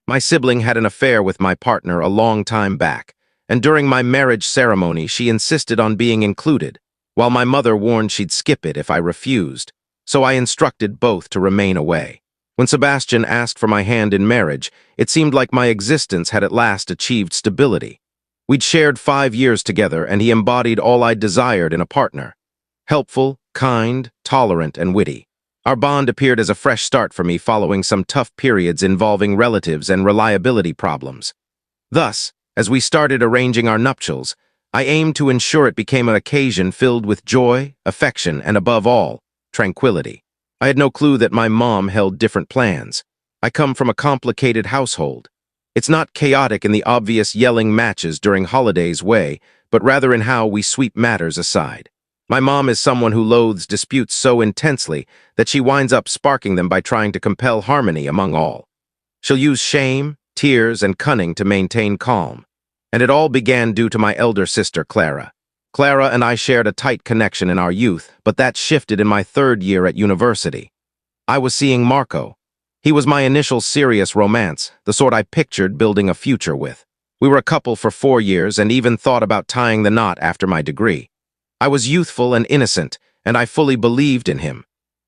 My sibling had an affair with my partner a long time back, and during my marriage ceremony she insisted on being included, while my mother warned she'd skip it if I refused, so I instructed both to remain away. When Sebastian asked for my hand in marriage, it seemed like my existence had at last achieved stability. We'd shared 5 years together, and he embodied all I'd desired in a partner. Helpful, kind, tolerant, and witty. Our bond appeared as a fresh start for me following some tough periods involving relatives and reliability problems. Thus, as we started arranging our nuptials, I aimed to ensure it became an occasion filled with joy, affection, and above all, tranquility. I had no clue that my mom held different plans. I come from a complicated household. It's not chaotic in the obvious yelling matches during holidays way, but rather in how we sweep matters aside. My mom is someone who loathes disputes so intensely that she winds up sparking them by trying to compel harmony among all. She'll use shame, tears, and cunning to maintain calm. And it all began due to my elder sister, Clara. Clara and I shared a tight connection in our youth, but that shifted in my 3rd year at university. I was seeing Marco. He was my initial serious romance, the sort I pictured building a future with. We were a couple for 4 years and even thought about tying the knot after my degree. I was youthful and innocent, and I fully believed in him.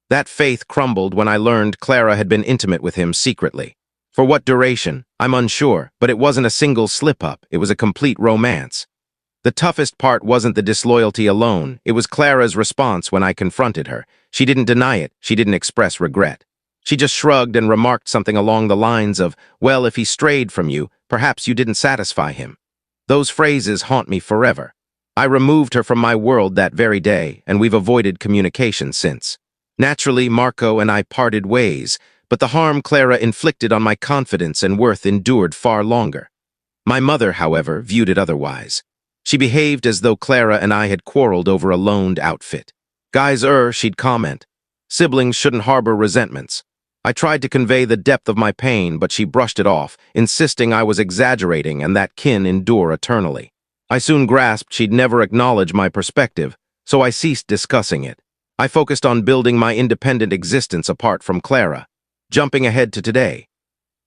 That faith crumbled when I learned Clara had been intimate with him secretly. For what duration, I'm unsure, but it wasn't a single slip-up, it was a complete romance. The toughest part wasn't the disloyalty alone, it was Clara's response when I confronted her. She didn't deny it, she didn't express regret. She just shrugged and remarked something along the lines of, "Well, if he strayed from you, perhaps you didn't satisfy him." Those phrases haunt me forever. I removed her from my world that very day, and we've avoided communication since. Naturally, Marco and I parted ways, but the harm Clara inflicted on my confidence and worth endured far longer. My mother, however, viewed it otherwise. She behaved as though Clara and I had quarreled over a loaned outfit. "Guys, she'd comment. Siblings shouldn't harbor resentments." I tried to convey the depth of my pain, but she brushed it off, insisting I was exaggerating and that kin endure eternally. I soon grasped she'd never acknowledge my perspective, so I ceased discussing it. I focused on building my independent existence apart from Clara. Jumping ahead to today.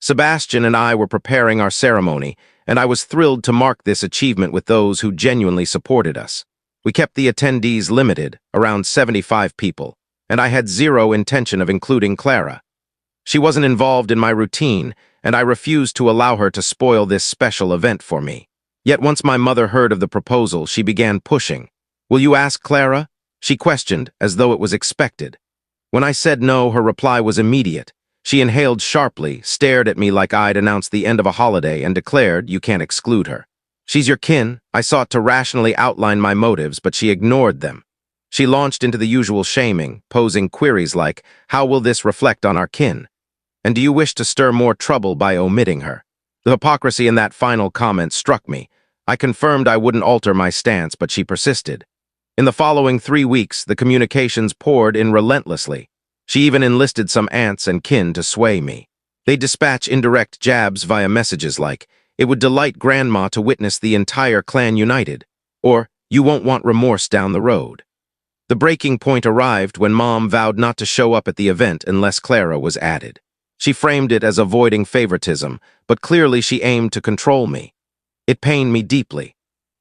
Sebastian and I were preparing our ceremony, and I was thrilled to mark this achievement with those who genuinely supported us. We kept the attendees limited, around 75 people, and I had zero intention of including Clara. She wasn't involved in my routine, and I refused to allow her to spoil this special event for me. Yet once my mother heard of the proposal, she began pushing. "Will you ask Clara?" She questioned, as though it was expected. When I said no, her reply was immediate. She inhaled sharply, stared at me like I'd announced the end of a holiday, and declared, "You can't exclude her." "She's your kin." I sought to rationally outline my motives, but she ignored them. She launched into the usual shaming, posing queries like, "How will this reflect on our kin? And do you wish to stir more trouble by omitting her?" The hypocrisy in that final comment struck me. I confirmed I wouldn't alter my stance, but she persisted. In the following 3 weeks, the communications poured in relentlessly. She even enlisted some aunts and kin to sway me. They dispatch indirect jabs via messages like, "It would delight Grandma to witness the entire clan united," or "You won't want remorse down the road." The breaking point arrived when Mom vowed not to show up at the event unless Clara was added. She framed it as avoiding favoritism, but clearly she aimed to control me. It pained me deeply.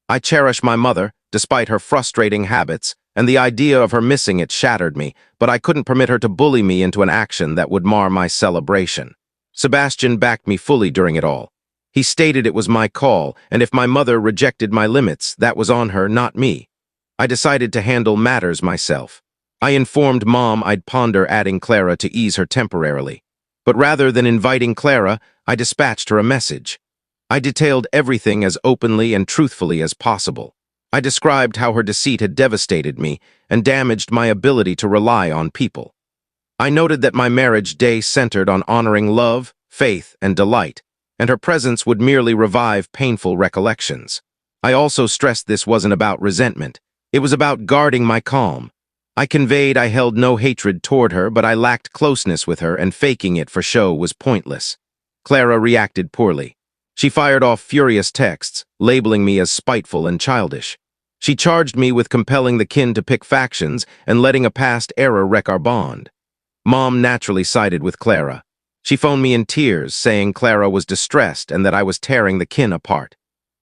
I cherish my mother, despite her frustrating habits, and the idea of her missing it shattered me, but I couldn't permit her to bully me into an action that would mar my celebration. Sebastian backed me fully during it all. He stated it was my call, and if my mother rejected my limits, that was on her, not me. I decided to handle matters myself. I informed Mom I'd ponder adding Clara to ease her temporarily. But rather than inviting Clara, I dispatched her a message. I detailed everything as openly and truthfully as possible. I described how her deceit had devastated me and damaged my ability to rely on people. I noted that my marriage day centered on honoring love, faith, and delight, and her presence would merely revive painful recollections. I also stressed this wasn't about resentment. It was about guarding my calm. I conveyed I held no hatred toward her, but I lacked closeness with her, and faking it for show was pointless. Clara reacted poorly. She fired off furious texts, labeling me as spiteful and childish. She charged me with compelling the kin to pick factions and letting a past error wreck our bond. Mom naturally sided with Clara. She phoned me in tears, saying Clara was distressed and that I was tearing the kin apart.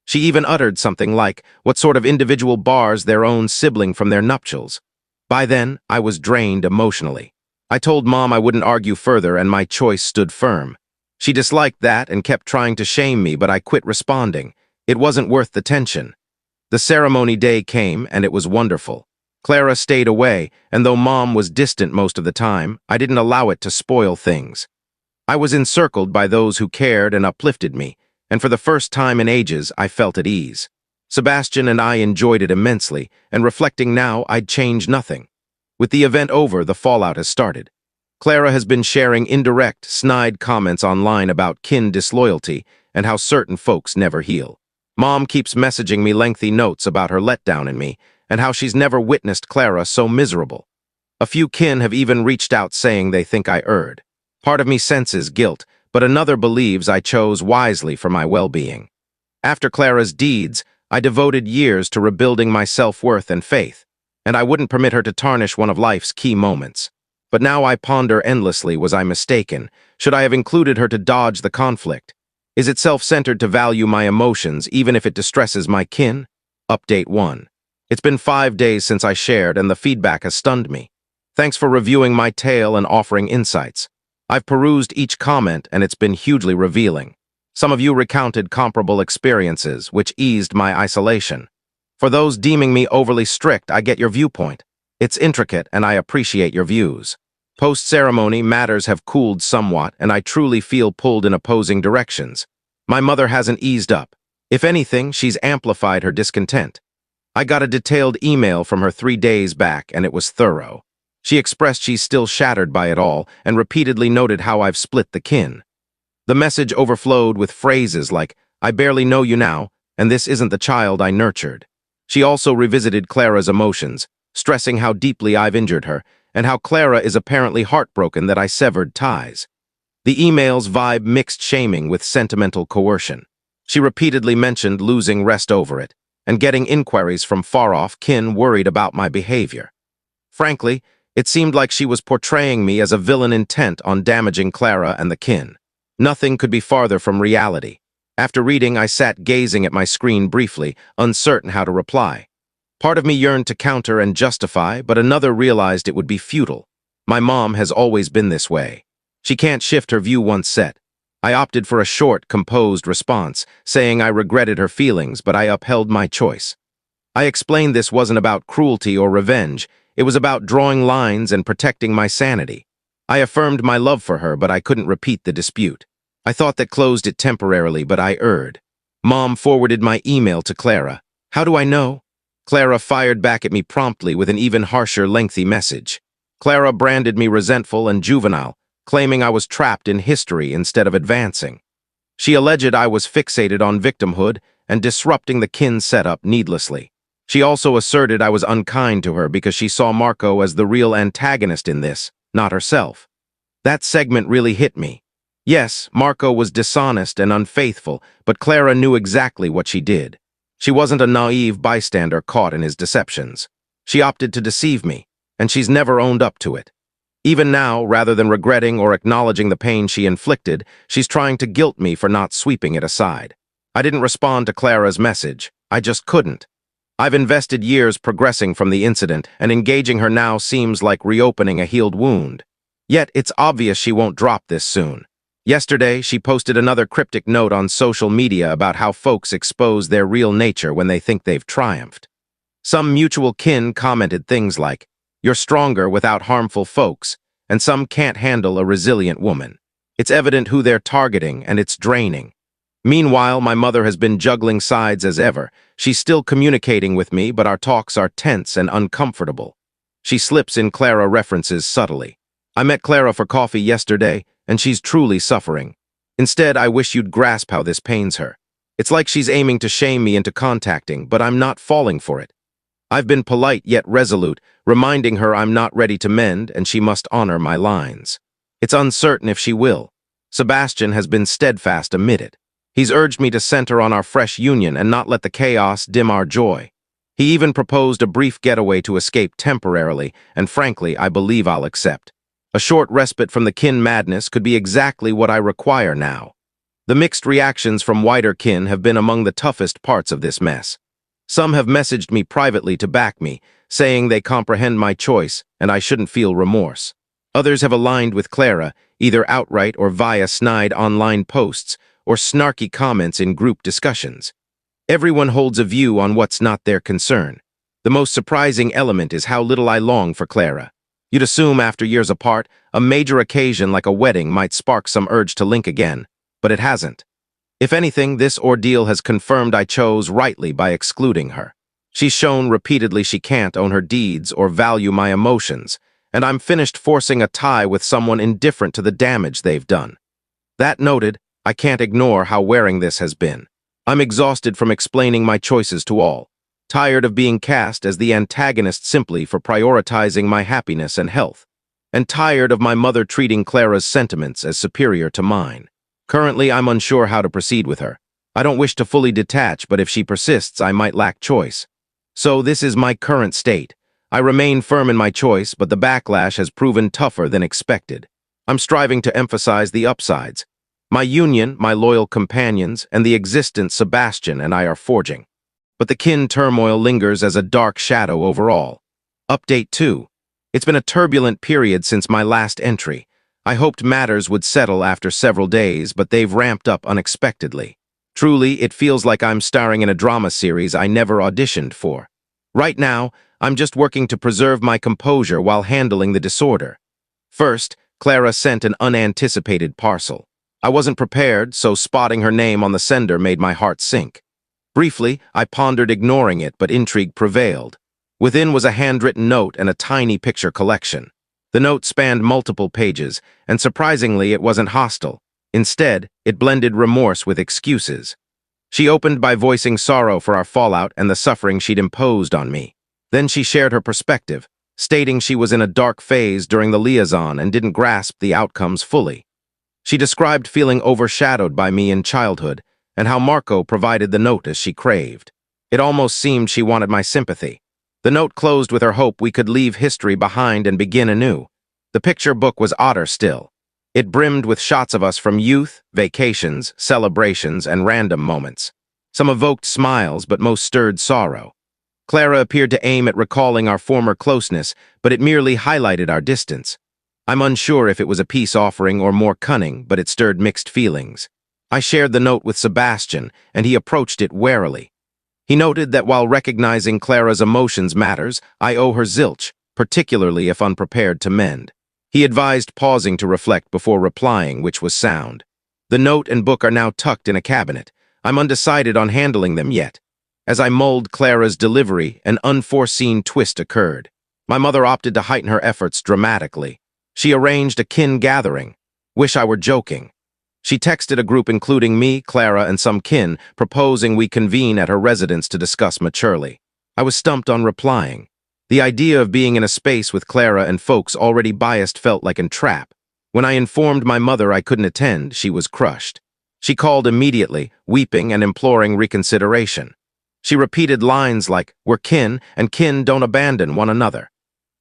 She even uttered something like what sort of individual bars their own sibling from their nuptials. By then, I was drained emotionally. I told Mom I wouldn't argue further and my choice stood firm. She disliked that and kept trying to shame me, but I quit responding. It wasn't worth the tension. The ceremony day came, and it was wonderful. Clara stayed away, and though Mom was distant most of the time, I didn't allow it to spoil things. I was encircled by those who cared and uplifted me, and for the first time in ages, I felt at ease. Sebastian and I enjoyed it immensely, and reflecting now, I'd change nothing. With the event over, the fallout has started. Clara has been sharing indirect, snide comments online about kin disloyalty and how certain folks never heal. Mom keeps messaging me lengthy notes about her letdown in me and how she's never witnessed Clara so miserable. A few kin have even reached out saying they think I erred. Part of me senses guilt, but another believes I chose wisely for my well-being. After Clara's deeds, I devoted years to rebuilding my self-worth and faith, and I wouldn't permit her to tarnish one of life's key moments. But now I ponder endlessly, was I mistaken? Should I have included her to dodge the conflict? Is it self-centered to value my emotions even if it distresses my kin? Update 1. It's been 5 days since I shared and the feedback has stunned me. Thanks for reviewing my tale and offering insights. I've perused each comment and it's been hugely revealing. Some of you recounted comparable experiences, which eased my isolation. For those deeming me overly strict, I get your viewpoint. It's intricate and I appreciate your views. Post-ceremony, matters have cooled somewhat and I truly feel pulled in opposing directions. My mother hasn't eased up. If anything, she's amplified her discontent. I got a detailed email from her 3 days back and it was thorough. She expressed she's still shattered by it all and repeatedly noted how I've split the kin. The message overflowed with phrases like, "I barely know you now, and this isn't the child I nurtured." She also revisited Clara's emotions, stressing how deeply I've injured her, and how Clara is apparently heartbroken that I severed ties. The emails vibe mixed shaming with sentimental coercion. She repeatedly mentioned losing rest over it, and getting inquiries from far-off kin worried about my behavior. Frankly, it seemed like she was portraying me as a villain intent on damaging Clara and the kin. Nothing could be farther from reality. After reading, I sat gazing at my screen briefly, uncertain how to reply. Part of me yearned to counter and justify, but another realized it would be futile. My mom has always been this way. She can't shift her view once set. I opted for a short, composed response, saying I regretted her feelings, but I upheld my choice. I explained this wasn't about cruelty or revenge. It was about drawing lines and protecting my sanity. I affirmed my love for her, but I couldn't repeat the dispute. I thought that closed it temporarily, but I erred. Mom forwarded my email to Clara. How do I know? Clara fired back at me promptly with an even harsher, lengthy message. Clara branded me resentful and juvenile, claiming I was trapped in history instead of advancing. She alleged I was fixated on victimhood and disrupting the kin setup needlessly. She also asserted I was unkind to her because she saw Marco as the real antagonist in this, not herself. That segment really hit me. Yes, Marco was dishonest and unfaithful, but Clara knew exactly what she did. She wasn't a naive bystander caught in his deceptions. She opted to deceive me, and she's never owned up to it. Even now, rather than regretting or acknowledging the pain she inflicted, she's trying to guilt me for not sweeping it aside. I didn't respond to Clara's message. I just couldn't. I've invested years progressing from the incident, and engaging her now seems like reopening a healed wound. Yet, it's obvious she won't drop this soon. Yesterday, she posted another cryptic note on social media about how folks expose their real nature when they think they've triumphed. Some mutual kin commented things like, "You're stronger without harmful folks," and some can't handle a resilient woman. It's evident who they're targeting, and it's draining. Meanwhile, my mother has been juggling sides as ever. She's still communicating with me, but our talks are tense and uncomfortable. She slips in Clara references subtly. I met Clara for coffee yesterday, and she's truly suffering. Instead, I wish you'd grasp how this pains her. It's like she's aiming to shame me into contacting, but I'm not falling for it. I've been polite yet resolute, reminding her I'm not ready to mend and she must honor my lines. It's uncertain if she will. Sebastian has been steadfast amid it. He's urged me to center on our fresh union and not let the chaos dim our joy. He even proposed a brief getaway to escape temporarily, and frankly, I believe I'll accept. A short respite from the kin madness could be exactly what I require now. The mixed reactions from wider kin have been among the toughest parts of this mess. Some have messaged me privately to back me, saying they comprehend my choice and I shouldn't feel remorse. Others have aligned with Clara, either outright or via snide online posts or snarky comments in group discussions. Everyone holds a view on what's not their concern. The most surprising element is how little I long for Clara. You'd assume after years apart, a major occasion like a wedding might spark some urge to link again, but it hasn't. If anything, this ordeal has confirmed I chose rightly by excluding her. She's shown repeatedly she can't own her deeds or value my emotions, and I'm finished forcing a tie with someone indifferent to the damage they've done. That noted, I can't ignore how wearing this has been. I'm exhausted from explaining my choices to all, tired of being cast as the antagonist simply for prioritizing my happiness and health, and tired of my mother treating Clara's sentiments as superior to mine. Currently, I'm unsure how to proceed with her. I don't wish to fully detach, but if she persists, I might lack choice. So this is my current state. I remain firm in my choice, but the backlash has proven tougher than expected. I'm striving to emphasize the upsides. My union, my loyal companions, and the existence Sebastian and I are forging. But the kin turmoil lingers as a dark shadow overall. Update 2. It's been a turbulent period since my last entry. I hoped matters would settle after several days, but they've ramped up unexpectedly. Truly, it feels like I'm starring in a drama series I never auditioned for. Right now, I'm just working to preserve my composure while handling the disorder. First, Clara sent an unanticipated parcel. I wasn't prepared, so spotting her name on the sender made my heart sink. Briefly, I pondered ignoring it, but intrigue prevailed. Within was a handwritten note and a tiny picture collection. The note spanned multiple pages, and surprisingly, it wasn't hostile. Instead, it blended remorse with excuses. She opened by voicing sorrow for our fallout and the suffering she'd imposed on me. Then she shared her perspective, stating she was in a dark phase during the liaison and didn't grasp the outcomes fully. She described feeling overshadowed by me in childhood and how Marco provided the note as she craved. It almost seemed she wanted my sympathy. The note closed with her hope we could leave history behind and begin anew. The picture book was odder still. It brimmed with shots of us from youth, vacations, celebrations, and random moments. Some evoked smiles, but most stirred sorrow. Clara appeared to aim at recalling our former closeness, but it merely highlighted our distance. I'm unsure if it was a peace offering or more cunning, but it stirred mixed feelings. I shared the note with Sebastian, and he approached it warily. He noted that while recognizing Clara's emotions matters, I owe her zilch, particularly if unprepared to mend. He advised pausing to reflect before replying, which was sound. The note and book are now tucked in a cabinet. I'm undecided on handling them yet. As I mulled Clara's delivery, an unforeseen twist occurred. My mother opted to heighten her efforts dramatically. She arranged a kin gathering. Wish I were joking. She texted a group including me, Clara, and some kin, proposing we convene at her residence to discuss maturely. I was stumped on replying. The idea of being in a space with Clara and folks already biased felt like a trap. When I informed my mother I couldn't attend, she was crushed. She called immediately, weeping and imploring reconsideration. She repeated lines like, "We're kin, and kin don't abandon one another."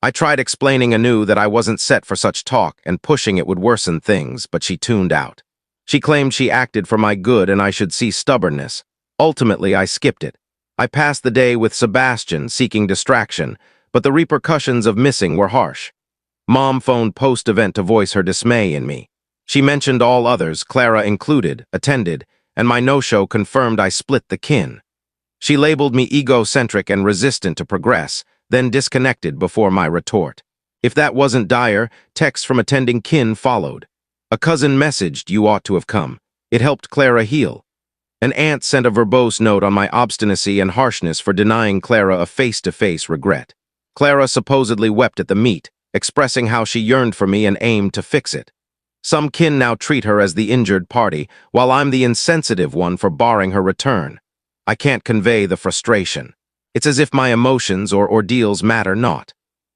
I tried explaining anew that I wasn't set for such talk and pushing it would worsen things, but she tuned out. She claimed she acted for my good and I should see stubbornness. Ultimately, I skipped it. I passed the day with Sebastian, seeking distraction, but the repercussions of missing were harsh. Mom phoned post-event to voice her dismay in me. She mentioned all others, Clara included, attended, and my no-show confirmed I split the kin. She labeled me egocentric and resistant to progress, then disconnected before my retort. If that wasn't dire, texts from attending kin followed. A cousin messaged, "You ought to have come." It helped Clara heal. An aunt sent a verbose note on my obstinacy and harshness for denying Clara a face-to-face regret. Clara supposedly wept at the meet, expressing how she yearned for me and aimed to fix it. Some kin now treat her as the injured party, while I'm the insensitive one for barring her return. I can't convey the frustration. It's as if my emotions or ordeals matter not.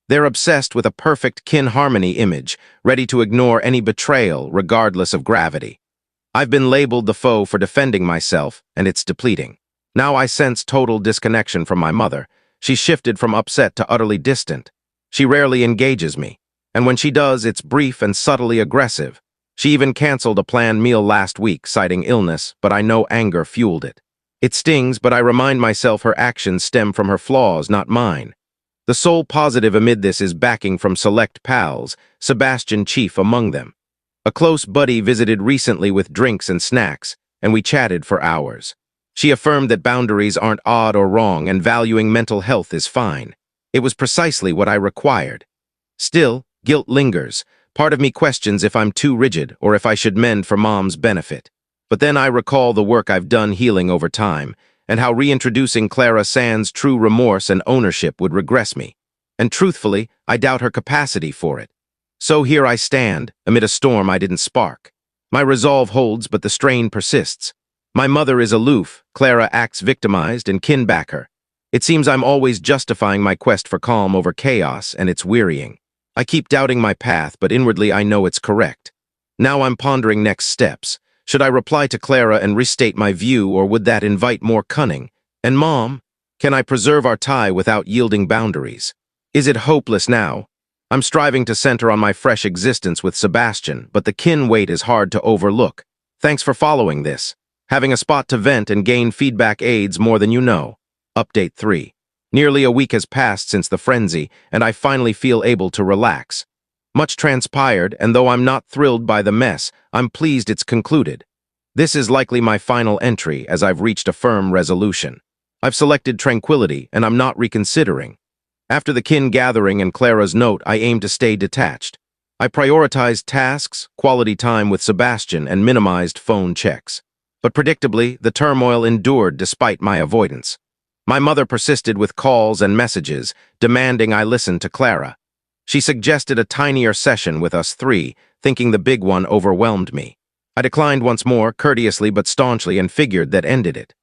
They're obsessed with a perfect kin harmony image, ready to ignore any betrayal, regardless of gravity. I've been labeled the foe for defending myself, and it's depleting. Now I sense total disconnection from my mother. She's shifted from upset to utterly distant. She rarely engages me. And when she does, it's brief and subtly aggressive. She even canceled a planned meal last week, citing illness, but I know anger fueled it. It stings, but I remind myself her actions stem from her flaws, not mine. The sole positive amid this is backing from select pals, Sebastian chief among them. A close buddy visited recently with drinks and snacks, and we chatted for hours. She affirmed that boundaries aren't odd or wrong and valuing mental health is fine. It was precisely what I required. Still, guilt lingers. Part of me questions if I'm too rigid or if I should mend for Mom's benefit. But then I recall the work I've done healing over time, and how reintroducing Clara Sand's true remorse and ownership would regress me. And truthfully, I doubt her capacity for it. So here I stand, amid a storm I didn't spark. My resolve holds, but the strain persists. My mother is aloof, Clara acts victimized, and kin back her. It seems I'm always justifying my quest for calm over chaos, and it's wearying. I keep doubting my path, but inwardly I know it's correct. Now I'm pondering next steps. Should I reply to Clara and restate my view, or would that invite more cunning? And Mom, can I preserve our tie without yielding boundaries? Is it hopeless now? I'm striving to center on my fresh existence with Sebastian, but the kin weight is hard to overlook. Thanks for following this. Having a spot to vent and gain feedback aids more than you know. Update 3. Nearly a week has passed since the frenzy, and I finally feel able to relax. Much transpired, and though I'm not thrilled by the mess, I'm pleased it's concluded. This is likely my final entry, as I've reached a firm resolution. I've selected tranquility, and I'm not reconsidering. After the kin gathering and Clara's note, I aim to stay detached. I prioritized tasks, quality time with Sebastian, and minimized phone checks. But predictably, the turmoil endured despite my avoidance. My mother persisted with calls and messages, demanding I listen to Clara. She suggested a tinier session with us three, thinking the big one overwhelmed me. I declined once more, courteously but staunchly, and figured that ended it.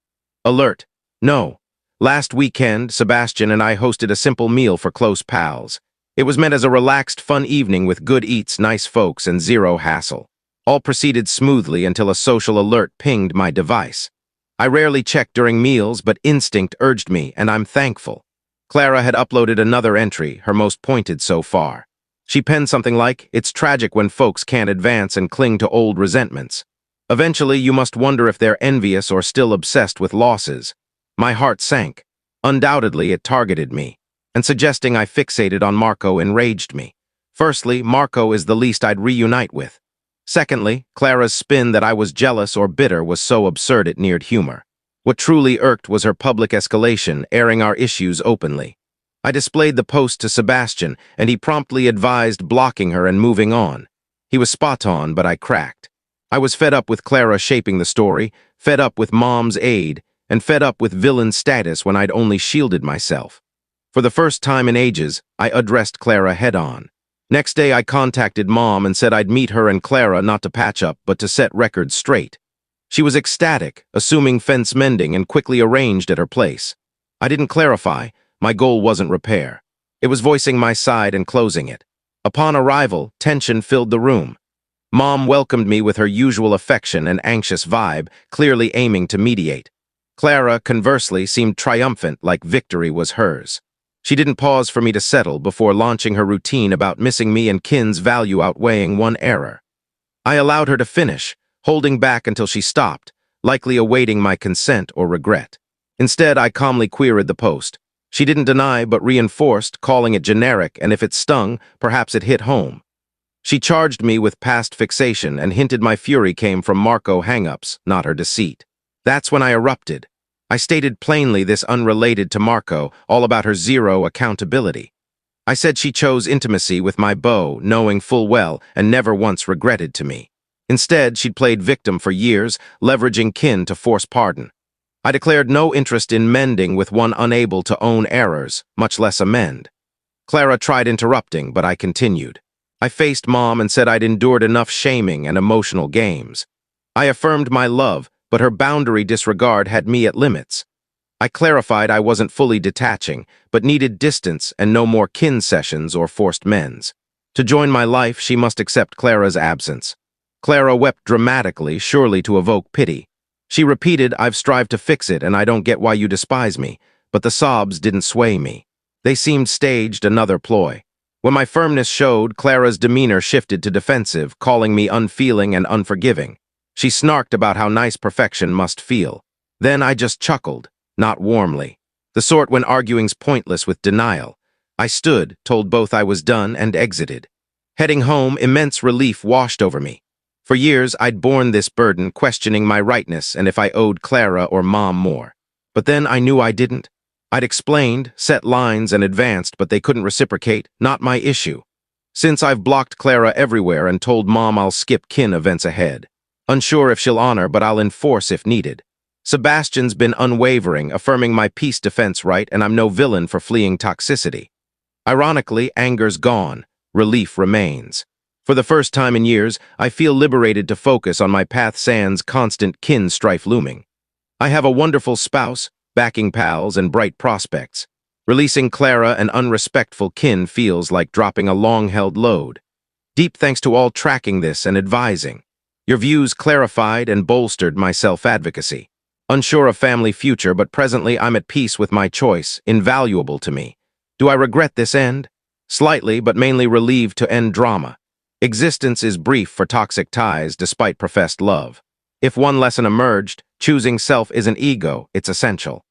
Alert. No. Last weekend, Sebastian and I hosted a simple meal for close pals. It was meant as a relaxed, fun evening with good eats, nice folks, and zero hassle. All proceeded smoothly until a social alert pinged my device. I rarely check during meals, but instinct urged me, and I'm thankful. Clara had uploaded another entry, her most pointed so far. She penned something like, "It's tragic when folks can't advance and cling to old resentments. Eventually, you must wonder if they're envious or still obsessed with losses." My heart sank. Undoubtedly, it targeted me, and suggesting I fixated on Marco enraged me. Firstly, Marco is the least I'd reunite with. Secondly, Clara's spin that I was jealous or bitter was so absurd it neared humor. What truly irked was her public escalation, airing our issues openly. I displayed the post to Sebastian, and he promptly advised blocking her and moving on. He was spot on, but I cracked. I was fed up with Clara shaping the story, fed up with Mom's aid, and fed up with villain status when I'd only shielded myself. For the first time in ages, I addressed Clara head-on. Next day, I contacted Mom and said I'd meet her and Clara not to patch up, but to set records straight. She was ecstatic, assuming fence mending, and quickly arranged at her place. I didn't clarify. My goal wasn't repair. It was voicing my side and closing it. Upon arrival, tension filled the room. Mom welcomed me with her usual affection and anxious vibe, clearly aiming to mediate. Clara, conversely, seemed triumphant, like victory was hers. She didn't pause for me to settle before launching her routine about missing me and kin's value outweighing one error. I allowed her to finish, holding back until she stopped, likely awaiting my consent or regret. Instead, I calmly queried the post. She didn't deny but reinforced, calling it generic, and if it stung, perhaps it hit home. She charged me with past fixation and hinted my fury came from Marco hang-ups, not her deceit. That's when I erupted. I stated plainly this unrelated to Marco, all about her zero accountability. I said she chose intimacy with my beau, knowing full well, and never once regretted to me. Instead, she'd played victim for years, leveraging kin to force pardon. I declared no interest in mending with one unable to own errors, much less amend. Clara tried interrupting, but I continued. I faced Mom and said I'd endured enough shaming and emotional games. I affirmed my love, but her boundary disregard had me at limits. I clarified I wasn't fully detaching, but needed distance and no more kin sessions or forced mends. To join my life, she must accept Clara's absence. Clara wept dramatically, surely to evoke pity. She repeated, "I've strived to fix it, and I don't get why you despise me," but the sobs didn't sway me. They seemed staged, another ploy. When my firmness showed, Clara's demeanor shifted to defensive, calling me unfeeling and unforgiving. She snarked about how nice perfection must feel. Then I just chuckled, not warmly. The sort when arguing's pointless with denial. I stood, told both I was done, and exited. Heading home, immense relief washed over me. For years, I'd borne this burden, questioning my rightness and if I owed Clara or Mom more. But then I knew I didn't. I'd explained, set lines, and advanced, but they couldn't reciprocate, not my issue. Since I've blocked Clara everywhere and told Mom I'll skip kin events ahead. Unsure if she'll honor, but I'll enforce if needed. Sebastian's been unwavering, affirming my peace defense right, and I'm no villain for fleeing toxicity. Ironically, anger's gone. Relief remains. For the first time in years, I feel liberated to focus on my path sans constant kin strife looming. I have a wonderful spouse, backing pals, and bright prospects. Releasing Clara and unrespectful kin feels like dropping a long-held load. Deep thanks to all tracking this and advising. Your views clarified and bolstered my self-advocacy. Unsure of family future, but presently I'm at peace with my choice, invaluable to me. Do I regret this end? Slightly, but mainly relieved to end drama. Existence is brief for toxic ties despite professed love. If one lesson emerged, choosing self isn't ego, it's essential.